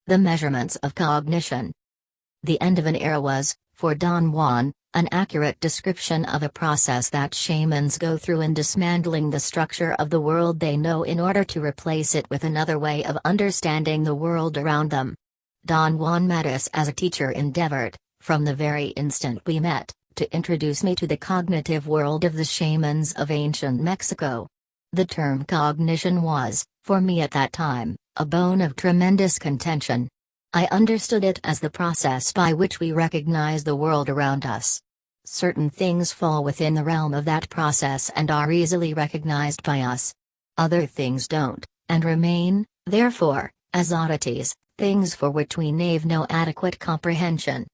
The measurements of cognition. The end of an era was, for Don Juan, an accurate description of a process that shamans go through in dismantling the structure of the world they know in order to replace it with another way of understanding the world around them. Don Juan Matus as a teacher endeavored, from the very instant we met, to introduce me to the cognitive world of the shamans of ancient Mexico. The term cognition was, for me at that time, a bone of tremendous contention. I understood it as the process by which we recognize the world around us. Certain things fall within the realm of that process and are easily recognized by us. Other things don't, and remain, therefore, as oddities, things for which we have no adequate comprehension.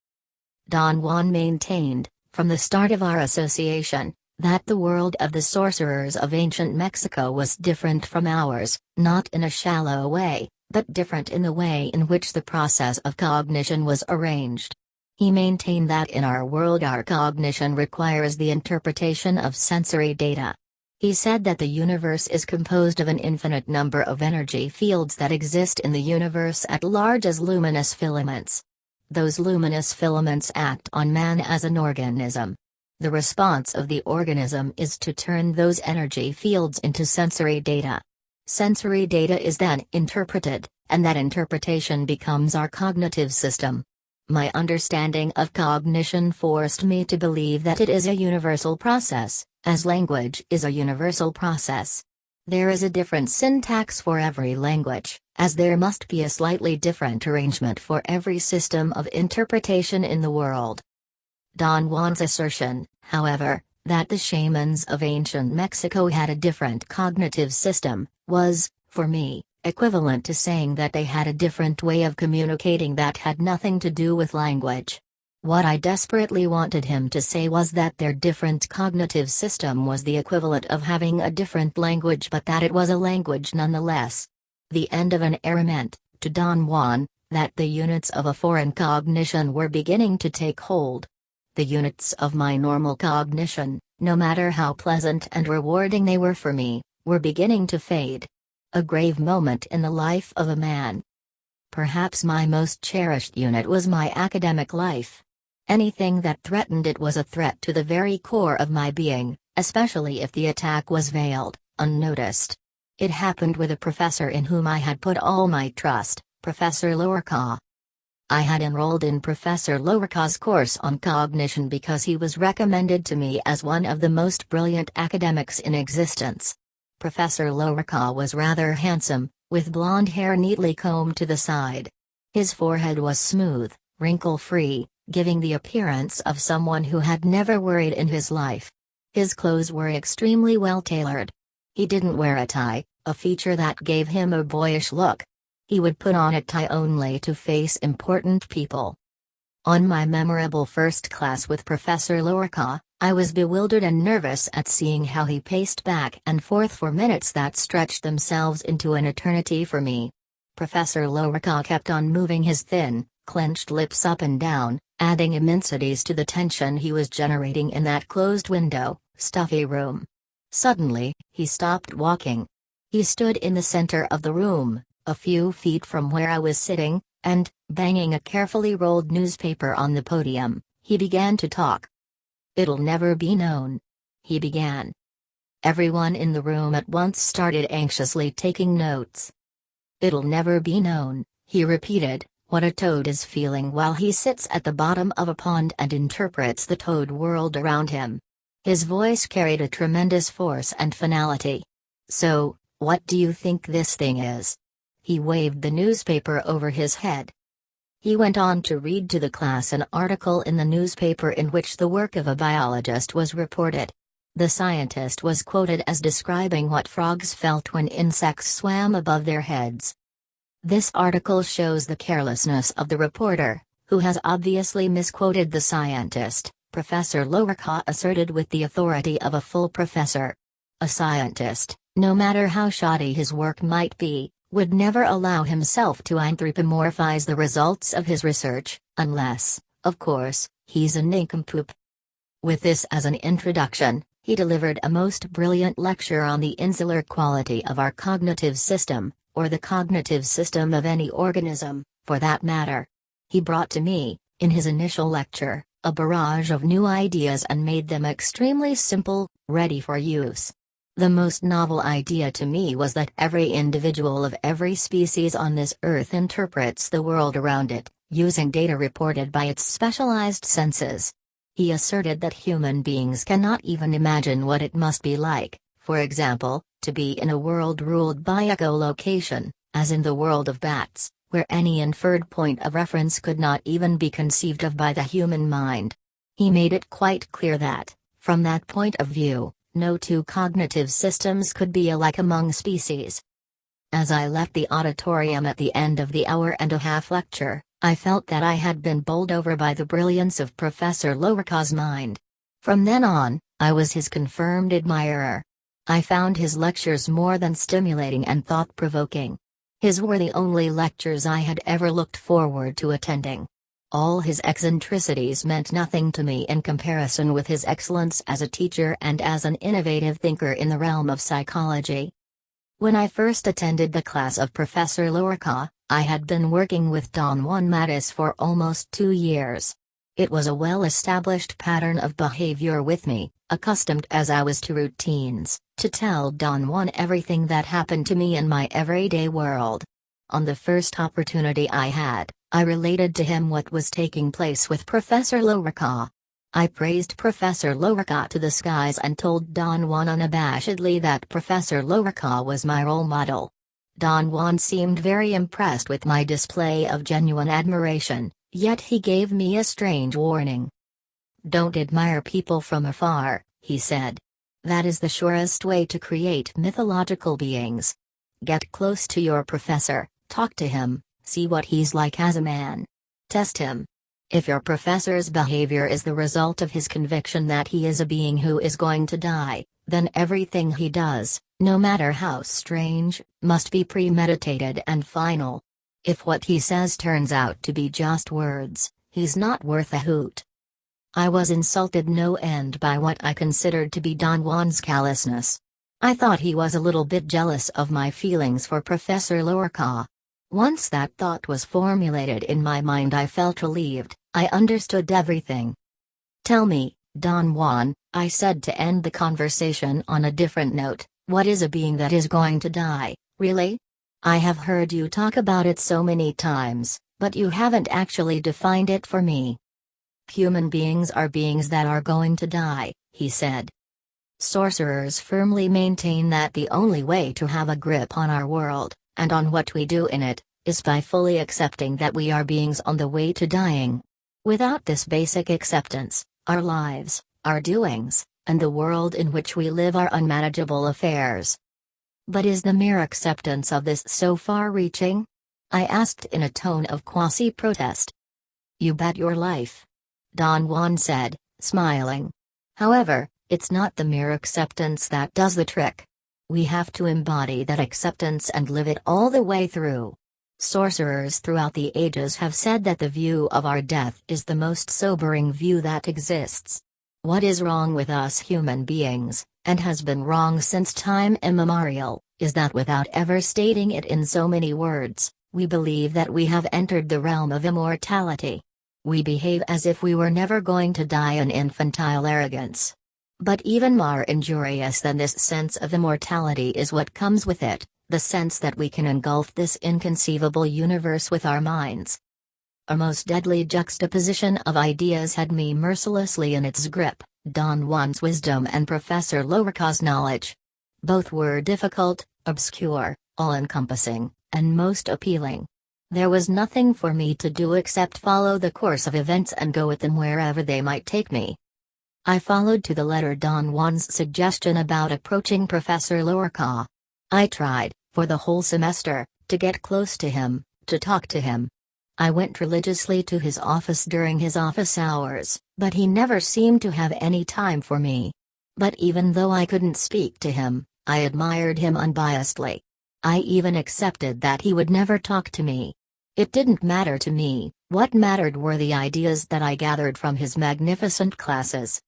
Don Juan maintained, from the start of our association, that the world of the sorcerers of ancient Mexico was different from ours, not in a shallow way, but different in the way in which the process of cognition was arranged. He maintained that in our world our cognition requires the interpretation of sensory data. He said that the universe is composed of an infinite number of energy fields that exist in the universe at large as luminous filaments. Those luminous filaments act on man as an organism. The response of the organism is to turn those energy fields into sensory data. Sensory data is then interpreted, and that interpretation becomes our cognitive system. My understanding of cognition forced me to believe that it is a universal process, as language is a universal process. There is a different syntax for every language, as there must be a slightly different arrangement for every system of interpretation in the world. Don Juan's assertion, however, that the shamans of ancient Mexico had a different cognitive system, was, for me, equivalent to saying that they had a different way of communicating that had nothing to do with language. What I desperately wanted him to say was that their different cognitive system was the equivalent of having a different language, but that it was a language nonetheless. The end of an era meant, to Don Juan, that the units of a foreign cognition were beginning to take hold. The units of my normal cognition, no matter how pleasant and rewarding they were for me, were beginning to fade. A grave moment in the life of a man. Perhaps my most cherished unit was my academic life. Anything that threatened it was a threat to the very core of my being, especially if the attack was veiled, unnoticed. It happened with a professor in whom I had put all my trust, Professor Lorca. I had enrolled in Professor Lorca's course on cognition because he was recommended to me as one of the most brilliant academics in existence. Professor Lorca was rather handsome, with blonde hair neatly combed to the side. His forehead was smooth, wrinkle-free, giving the appearance of someone who had never worried in his life. His clothes were extremely well tailored. He didn't wear a tie, a feature that gave him a boyish look. He would put on a tie only to face important people. On my memorable first class with Professor Lorca, I was bewildered and nervous at seeing how he paced back and forth for minutes that stretched themselves into an eternity for me. Professor Lorca kept on moving his thin, clenched lips up and down, adding immensities to the tension he was generating in that closed-window, stuffy room. Suddenly, he stopped walking. He stood in the center of the room, a few feet from where I was sitting, and, banging a carefully rolled newspaper on the podium, he began to talk. "It'll never be known," he began. Everyone in the room at once started anxiously taking notes. "It'll never be known," he repeated, "what a toad is feeling while he sits at the bottom of a pond and interprets the toad world around him." His voice carried a tremendous force and finality. "So, what do you think this thing is?" He waved the newspaper over his head. He went on to read to the class an article in the newspaper in which the work of a biologist was reported. The scientist was quoted as describing what frogs felt when insects swam above their heads. This article shows the carelessness of the reporter, who has obviously misquoted the scientist, Professor Lorca asserted with the authority of a full professor. A scientist, no matter how shoddy his work might be, would never allow himself to anthropomorphize the results of his research, unless, of course, he's a nincompoop. With this as an introduction, he delivered a most brilliant lecture on the insular quality of our cognitive system, or the cognitive system of any organism, for that matter. He brought to me, in his initial lecture, a barrage of new ideas and made them extremely simple, ready for use. The most novel idea to me was that every individual of every species on this earth interprets the world around it, using data reported by its specialized senses. He asserted that human beings cannot even imagine what it must be like, for example, to be in a world ruled by echolocation, as in the world of bats, where any inferred point of reference could not even be conceived of by the human mind. He made it quite clear that, from that point of view, no two cognitive systems could be alike among species. As I left the auditorium at the end of the hour-and-a-half lecture, I felt that I had been bowled over by the brilliance of Professor Lowercaw's mind. From then on, I was his confirmed admirer. I found his lectures more than stimulating and thought-provoking. His were the only lectures I had ever looked forward to attending. All his eccentricities meant nothing to me in comparison with his excellence as a teacher and as an innovative thinker in the realm of psychology. When I first attended the class of Professor Lowercaw, I had been working with Don Juan Matus for almost 2 years. It was a well-established pattern of behavior with me, accustomed as I was to routines, to tell Don Juan everything that happened to me in my everyday world. On the first opportunity I had, I related to him what was taking place with Professor Lowercaw. I praised Professor Lowercaw to the skies and told Don Juan unabashedly that Professor Lowercaw was my role model. Don Juan seemed very impressed with my display of genuine admiration, yet he gave me a strange warning. "Don't admire people from afar," he said. "That is the surest way to create mythological beings. Get close to your professor, talk to him, see what he's like as a man. Test him. If your professor's behavior is the result of his conviction that he is a being who is going to die, then everything he does, no matter how strange, must be premeditated and final. If what he says turns out to be just words, he's not worth a hoot." I was insulted no end by what I considered to be Don Juan's callousness. I thought he was a little bit jealous of my feelings for Professor Lowercaw. Once that thought was formulated in my mind, I felt relieved. I understood everything. "Tell me, Don Juan," I said to end the conversation on a different note, "what is a being that is going to die, really? I have heard you talk about it so many times, but you haven't actually defined it for me." "Human beings are beings that are going to die," he said. "Sorcerers firmly maintain that the only way to have a grip on our world, and on what we do in it, is by fully accepting that we are beings on the way to dying. Without this basic acceptance, our lives, our doings, and the world in which we live are unmanageable affairs." "But is the mere acceptance of this so far-reaching?" I asked in a tone of quasi-protest. "You bet your life," Don Juan said, smiling. "However, it's not the mere acceptance that does the trick. We have to embody that acceptance and live it all the way through. Sorcerers throughout the ages have said that the view of our death is the most sobering view that exists. What is wrong with us human beings, and has been wrong since time immemorial, is that without ever stating it in so many words, we believe that we have entered the realm of immortality. We behave as if we were never going to die, an infantile arrogance. But even more injurious than this sense of immortality is what comes with it, the sense that we can engulf this inconceivable universe with our minds. A most deadly juxtaposition of ideas had me mercilessly in its grip, Don Juan's wisdom and Professor Lowercaw's knowledge. Both were difficult, obscure, all-encompassing, and most appealing. There was nothing for me to do except follow the course of events and go with them wherever they might take me. I followed to the letter Don Juan's suggestion about approaching Professor Lowercaw. I tried, for the whole semester, to get close to him, to talk to him. I went religiously to his office during his office hours, but he never seemed to have any time for me. But even though I couldn't speak to him, I admired him unbiasedly. I even accepted that he would never talk to me. It didn't matter to me, what mattered were the ideas that I gathered from his magnificent classes.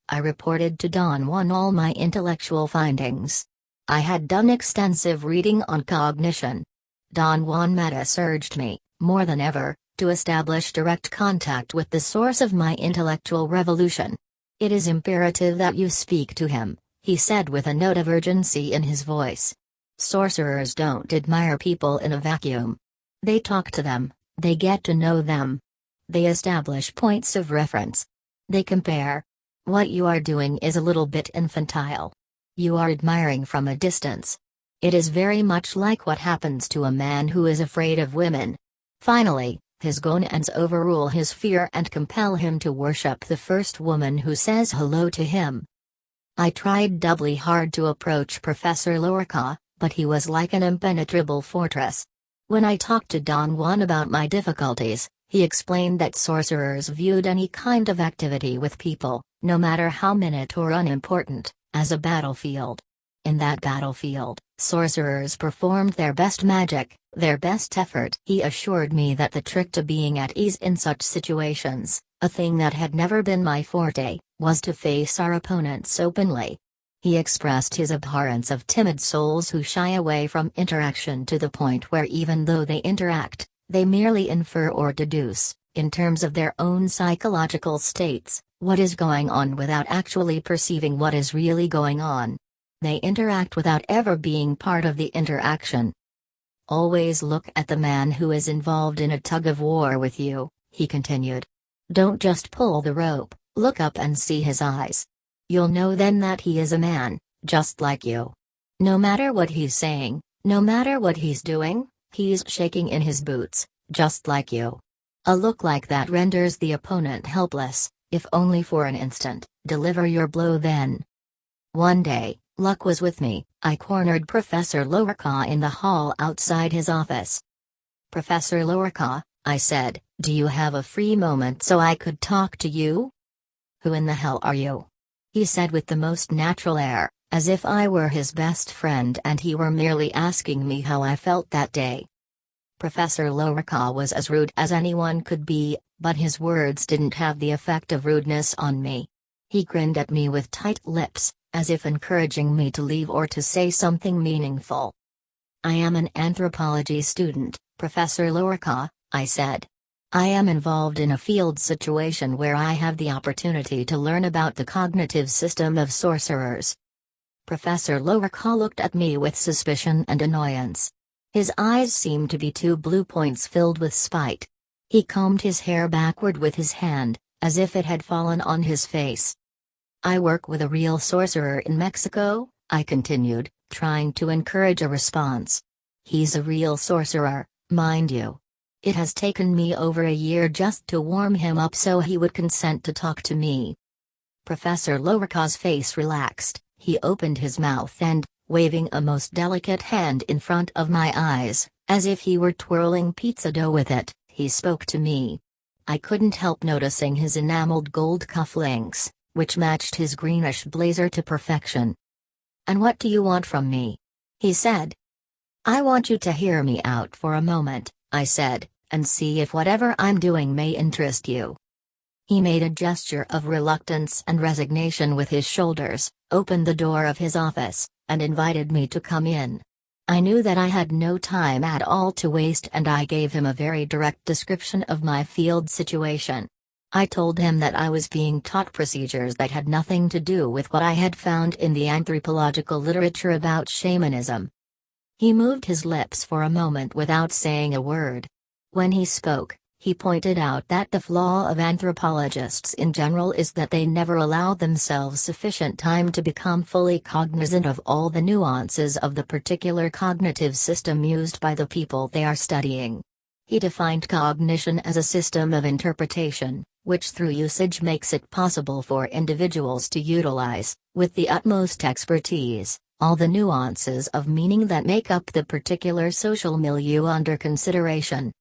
I reported to Don Juan all my intellectual findings. I had done extensive reading on cognition. Don Juan Matus urged me, more than ever, to establish direct contact with the source of my intellectual revolution. It is imperative that you speak to him, he said with a note of urgency in his voice. Sorcerers don't admire people in a vacuum. They talk to them, they get to know them. They establish points of reference. They compare. What you are doing is a little bit infantile. You are admiring from a distance. It is very much like what happens to a man who is afraid of women. Finally, his gonads overrule his fear and compel him to worship the first woman who says hello to him. I tried doubly hard to approach Professor Lorca, but he was like an impenetrable fortress. When I talked to Don Juan about my difficulties, he explained that sorcerers viewed any kind of activity with people, no matter how minute or unimportant, as a battlefield. In that battlefield, sorcerers performed their best magic, their best effort. He assured me that the trick to being at ease in such situations, a thing that had never been my forte, was to face our opponents openly. He expressed his abhorrence of timid souls who shy away from interaction to the point where even though they interact, they merely infer or deduce, in terms of their own psychological states, what is going on without actually perceiving what is really going on. They interact without ever being part of the interaction. Always look at the man who is involved in a tug-of-war with you, he continued. Don't just pull the rope, look up and see his eyes. You'll know then that he is a man, just like you. No matter what he's saying, no matter what he's doing, he's shaking in his boots, just like you. A look like that renders the opponent helpless, if only for an instant. Deliver your blow then. One day, luck was with me. I cornered Professor Lorca in the hall outside his office. Professor Lorca, I said, do you have a free moment so I could talk to you? Who in the hell are you? He said with the most natural air, as if I were his best friend and he were merely asking me how I felt that day. Professor Lorca was as rude as anyone could be, but his words didn't have the effect of rudeness on me. He grinned at me with tight lips, as if encouraging me to leave or to say something meaningful. I am an anthropology student, Professor Lorca, I said. I am involved in a field situation where I have the opportunity to learn about the cognitive system of sorcerers. Professor Lorca looked at me with suspicion and annoyance. His eyes seemed to be two blue points filled with spite. He combed his hair backward with his hand, as if it had fallen on his face. I work with a real sorcerer in Mexico, I continued, trying to encourage a response. He's a real sorcerer, mind you. It has taken me over a year just to warm him up so he would consent to talk to me. Professor Lorca's face relaxed, he opened his mouth and, waving a most delicate hand in front of my eyes, as if he were twirling pizza dough with it, he spoke to me. I couldn't help noticing his enameled gold cufflinks, which matched his greenish blazer to perfection. And what do you want from me? He said. I want you to hear me out for a moment, I said, and see if whatever I'm doing may interest you. He made a gesture of reluctance and resignation with his shoulders, opened the door of his office, and invited me to come in. I knew that I had no time at all to waste and I gave him a very direct description of my field situation. I told him that I was being taught procedures that had nothing to do with what I had found in the anthropological literature about shamanism. He moved his lips for a moment without saying a word. When he spoke, he pointed out that the flaw of anthropologists in general is that they never allow themselves sufficient time to become fully cognizant of all the nuances of the particular cognitive system used by the people they are studying. He defined cognition as a system of interpretation, which through usage makes it possible for individuals to utilize, with the utmost expertise, all the nuances of meaning that make up the particular social milieu under consideration.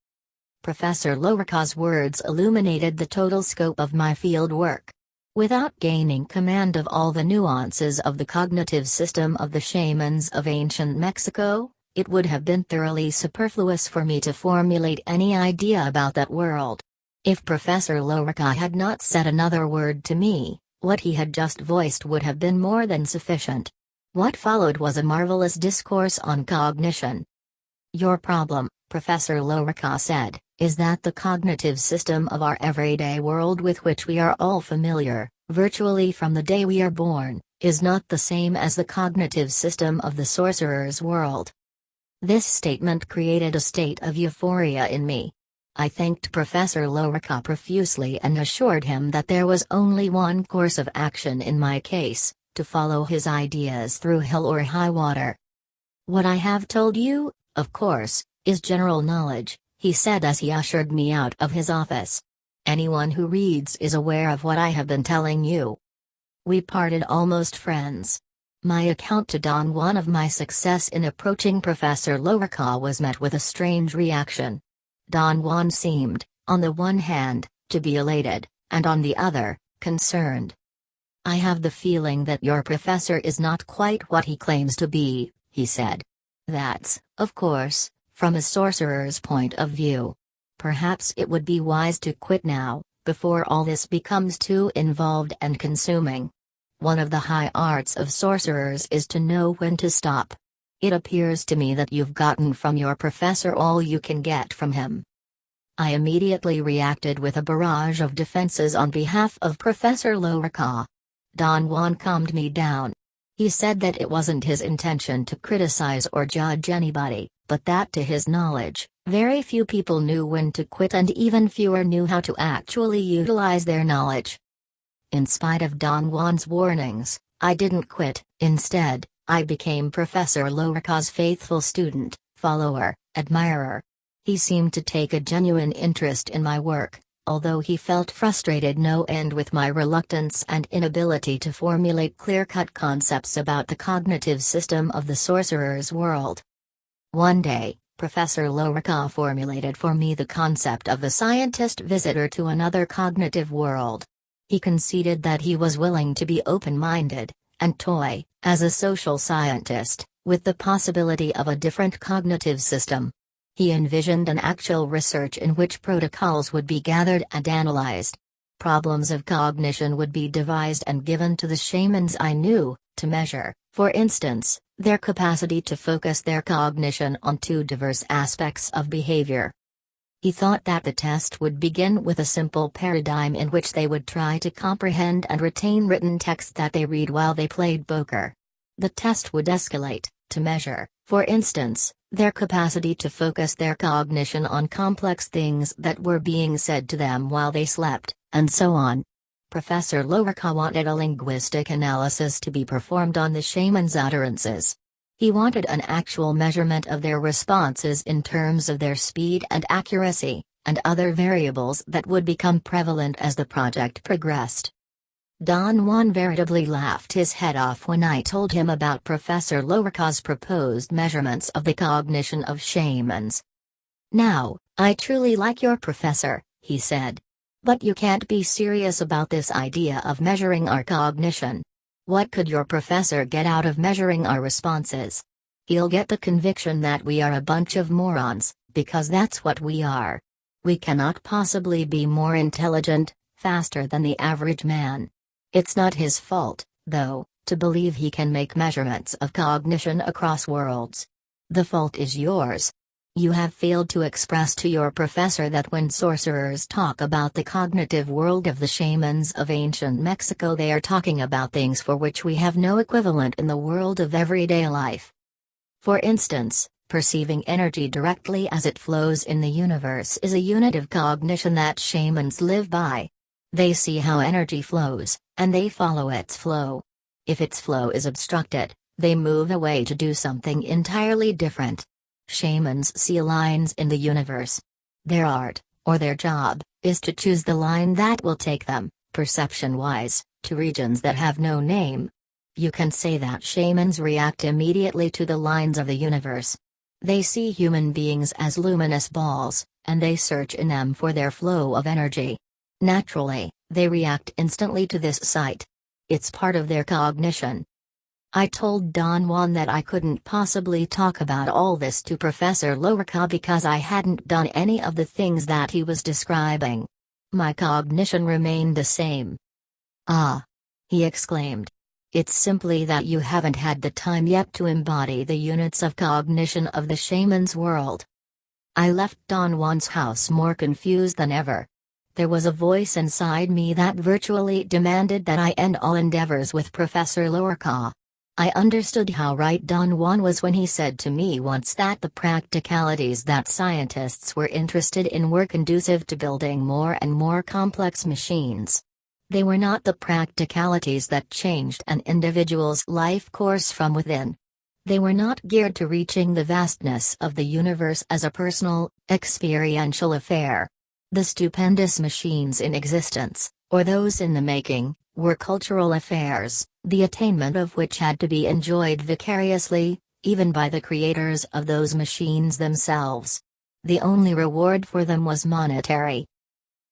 Professor Lorca's words illuminated the total scope of my field work. Without gaining command of all the nuances of the cognitive system of the shamans of ancient Mexico, it would have been thoroughly superfluous for me to formulate any idea about that world. If Professor Lorca had not said another word to me, what he had just voiced would have been more than sufficient. What followed was a marvelous discourse on cognition. Your problem, Professor Lorca said, is that the cognitive system of our everyday world with which we are all familiar, virtually from the day we are born, is not the same as the cognitive system of the sorcerer's world. This statement created a state of euphoria in me. I thanked Professor Lorica profusely and assured him that there was only one course of action in my case: to follow his ideas through hell or high water. "What I have told you, of course, is general knowledge," he said as he ushered me out of his office. "Anyone who reads is aware of what I have been telling you." We parted almost friends. My account to Don Juan of my success in approaching Professor Lorica was met with a strange reaction. Don Juan seemed, on the one hand, to be elated, and on the other, concerned. "I have the feeling that your professor is not quite what he claims to be," he said. "That's, of course, from a sorcerer's point of view. Perhaps it would be wise to quit now, before all this becomes too involved and consuming. One of the high arts of sorcerers is to know when to stop. It appears to me that you've gotten from your professor all you can get from him." I immediately reacted with a barrage of defenses on behalf of Professor Lorica. Don Juan calmed me down. He said that it wasn't his intention to criticize or judge anybody, but that to his knowledge, very few people knew when to quit and even fewer knew how to actually utilize their knowledge. In spite of Don Juan's warnings, I didn't quit. Instead, I became Professor Lorica's faithful student, follower, admirer. He seemed to take a genuine interest in my work, although he felt frustrated no end with my reluctance and inability to formulate clear-cut concepts about the cognitive system of the sorcerer's world. One day, Professor Lorica formulated for me the concept of the scientist visitor to another cognitive world. He conceded that he was willing to be open-minded, and toy, as a social scientist, with the possibility of a different cognitive system. He envisioned an actual research in which protocols would be gathered and analyzed. Problems of cognition would be devised and given to the shamans I knew, to measure, for instance, their capacity to focus their cognition on two diverse aspects of behavior. He thought that the test would begin with a simple paradigm in which they would try to comprehend and retain written text that they read while they played poker. The test would escalate, to measure, for instance, their capacity to focus their cognition on complex things that were being said to them while they slept, and so on. Professor Lorica wanted a linguistic analysis to be performed on the shaman's utterances. He wanted an actual measurement of their responses in terms of their speed and accuracy, and other variables that would become prevalent as the project progressed. Don Juan veritably laughed his head off when I told him about Professor Lorica's proposed measurements of the cognition of shamans. "Now, I truly like your professor," he said. "But you can't be serious about this idea of measuring our cognition. What could your professor get out of measuring our responses? He'll get the conviction that we are a bunch of morons, because that's what we are. We cannot possibly be more intelligent, faster than the average man. It's not his fault, though, to believe he can make measurements of cognition across worlds. The fault is yours. You have failed to express to your professor that when sorcerers talk about the cognitive world of the shamans of ancient Mexico, they are talking about things for which we have no equivalent in the world of everyday life. For instance, perceiving energy directly as it flows in the universe is a unit of cognition that shamans live by. They see how energy flows, and they follow its flow. If its flow is obstructed, they move away to do something entirely different. Shamans see lines in the universe. Their art, or their job, is to choose the line that will take them, perception-wise, to regions that have no name. You can say that shamans react immediately to the lines of the universe. They see human beings as luminous balls, and they search in them for their flow of energy. Naturally, they react instantly to this sight. It's part of their cognition. I told Don Juan that I couldn't possibly talk about all this to Professor Lorica because I hadn't done any of the things that he was describing. My cognition remained the same. "Ah!" he exclaimed. "It's simply that you haven't had the time yet to embody the units of cognition of the shaman's world." I left Don Juan's house more confused than ever. There was a voice inside me that virtually demanded that I end all endeavors with Professor Lorca. I understood how right Don Juan was when he said to me once that the practicalities that scientists were interested in were conducive to building more and more complex machines. They were not the practicalities that changed an individual's life course from within. They were not geared to reaching the vastness of the universe as a personal, experiential affair. The stupendous machines in existence, or those in the making, were cultural affairs, the attainment of which had to be enjoyed vicariously, even by the creators of those machines themselves. The only reward for them was monetary.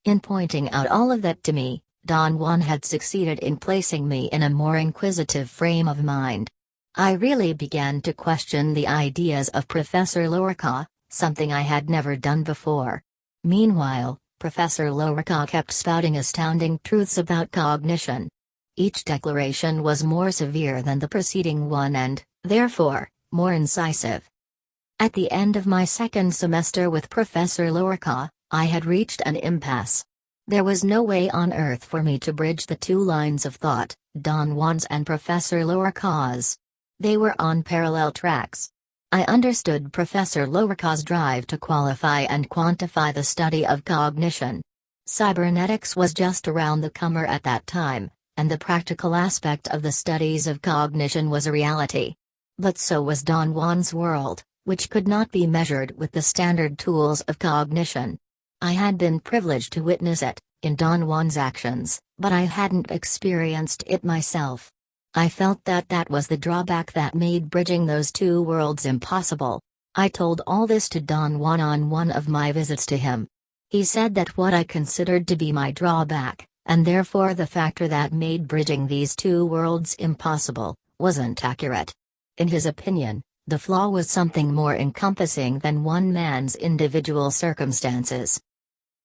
In pointing out all of that to me, Don Juan had succeeded in placing me in a more inquisitive frame of mind. I really began to question the ideas of Professor Lorca, something I had never done before. Meanwhile, Professor Lorca kept spouting astounding truths about cognition. Each declaration was more severe than the preceding one and, therefore, more incisive. At the end of my second semester with Professor Lorca, I had reached an impasse. There was no way on earth for me to bridge the two lines of thought, Don Juan's and Professor Lorca's. They were on parallel tracks. I understood Professor Lorca's drive to qualify and quantify the study of cognition. Cybernetics was just around the corner at that time, and the practical aspect of the studies of cognition was a reality. But so was Don Juan's world, which could not be measured with the standard tools of cognition. I had been privileged to witness it, in Don Juan's actions, but I hadn't experienced it myself. I felt that that was the drawback that made bridging those two worlds impossible. I told all this to Don Juan on one of my visits to him. He said that what I considered to be my drawback, and therefore the factor that made bridging these two worlds impossible, wasn't accurate. In his opinion, the flaw was something more encompassing than one man's individual circumstances.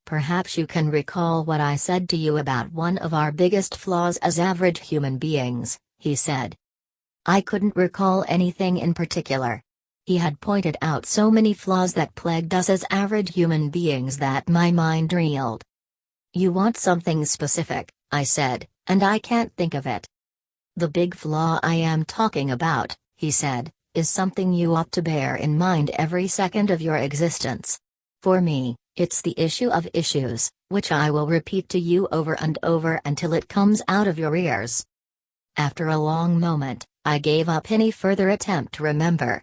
Perhaps you can recall what I said to you about one of our biggest flaws as average human beings, he said. I couldn't recall anything in particular. He had pointed out so many flaws that plagued us as average human beings that my mind reeled. You want something specific, I said, and I can't think of it. The big flaw I am talking about, he said, is something you ought to bear in mind every second of your existence. For me, it's the issue of issues, which I will repeat to you over and over until it comes out of your ears. After a long moment, I gave up any further attempt to remember.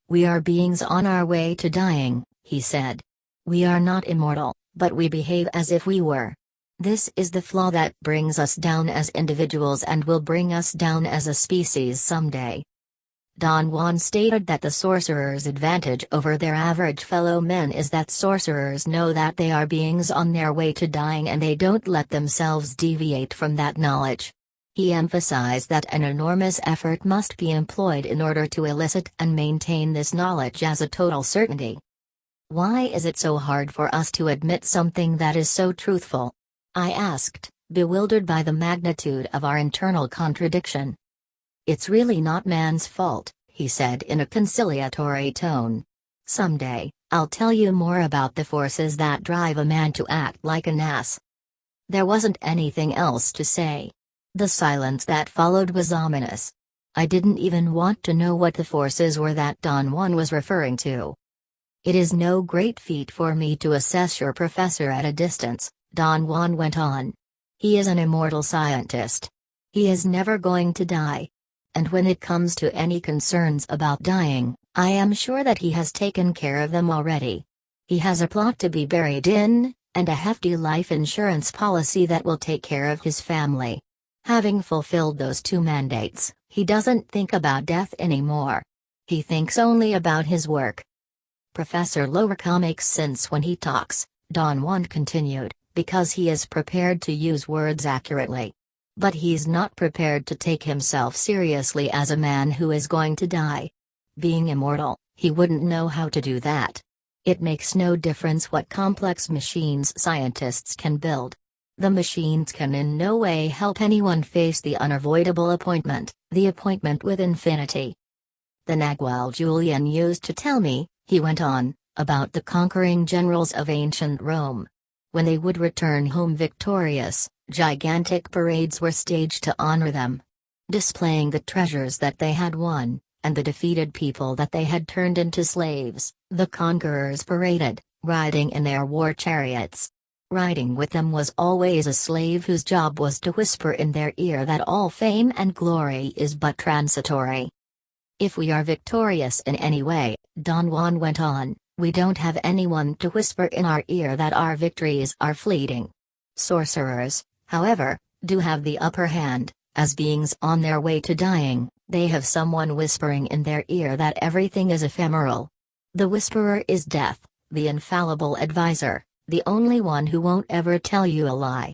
We are beings on our way to dying, he said. We are not immortal, but we behave as if we were. This is the flaw that brings us down as individuals and will bring us down as a species someday. Don Juan stated that the sorcerer's advantage over their average fellow men is that sorcerers know that they are beings on their way to dying and they don't let themselves deviate from that knowledge. He emphasized that an enormous effort must be employed in order to elicit and maintain this knowledge as a total certainty. Why is it so hard for us to admit something that is so truthful? I asked, bewildered by the magnitude of our internal contradiction. It's really not man's fault, he said in a conciliatory tone. Someday, I'll tell you more about the forces that drive a man to act like an ass. There wasn't anything else to say. The silence that followed was ominous. I didn't even want to know what the forces were that Don Juan was referring to. It is no great feat for me to assess your professor at a distance, Don Juan went on. He is an immortal scientist. He is never going to die. And when it comes to any concerns about dying, I am sure that he has taken care of them already. He has a plot to be buried in, and a hefty life insurance policy that will take care of his family. Having fulfilled those two mandates, he doesn't think about death anymore. He thinks only about his work. Professor Lorca makes sense when he talks, Don Juan continued, because he is prepared to use words accurately. But he's not prepared to take himself seriously as a man who is going to die. Being immortal, he wouldn't know how to do that. It makes no difference what complex machines scientists can build. The machines can in no way help anyone face the unavoidable appointment, the appointment with infinity. The Nagual Julian used to tell me, he went on, about the conquering generals of ancient Rome. When they would return home victorious, gigantic parades were staged to honor them, displaying the treasures that they had won, and the defeated people that they had turned into slaves. The conquerors paraded, riding in their war chariots. Riding with them was always a slave whose job was to whisper in their ear that all fame and glory is but transitory. If we are victorious in any way, Don Juan went on, we don't have anyone to whisper in our ear that our victories are fleeting. Sorcerers, however, do have the upper hand. As beings on their way to dying, they have someone whispering in their ear that everything is ephemeral. The whisperer is death, the infallible advisor, the only one who won't ever tell you a lie.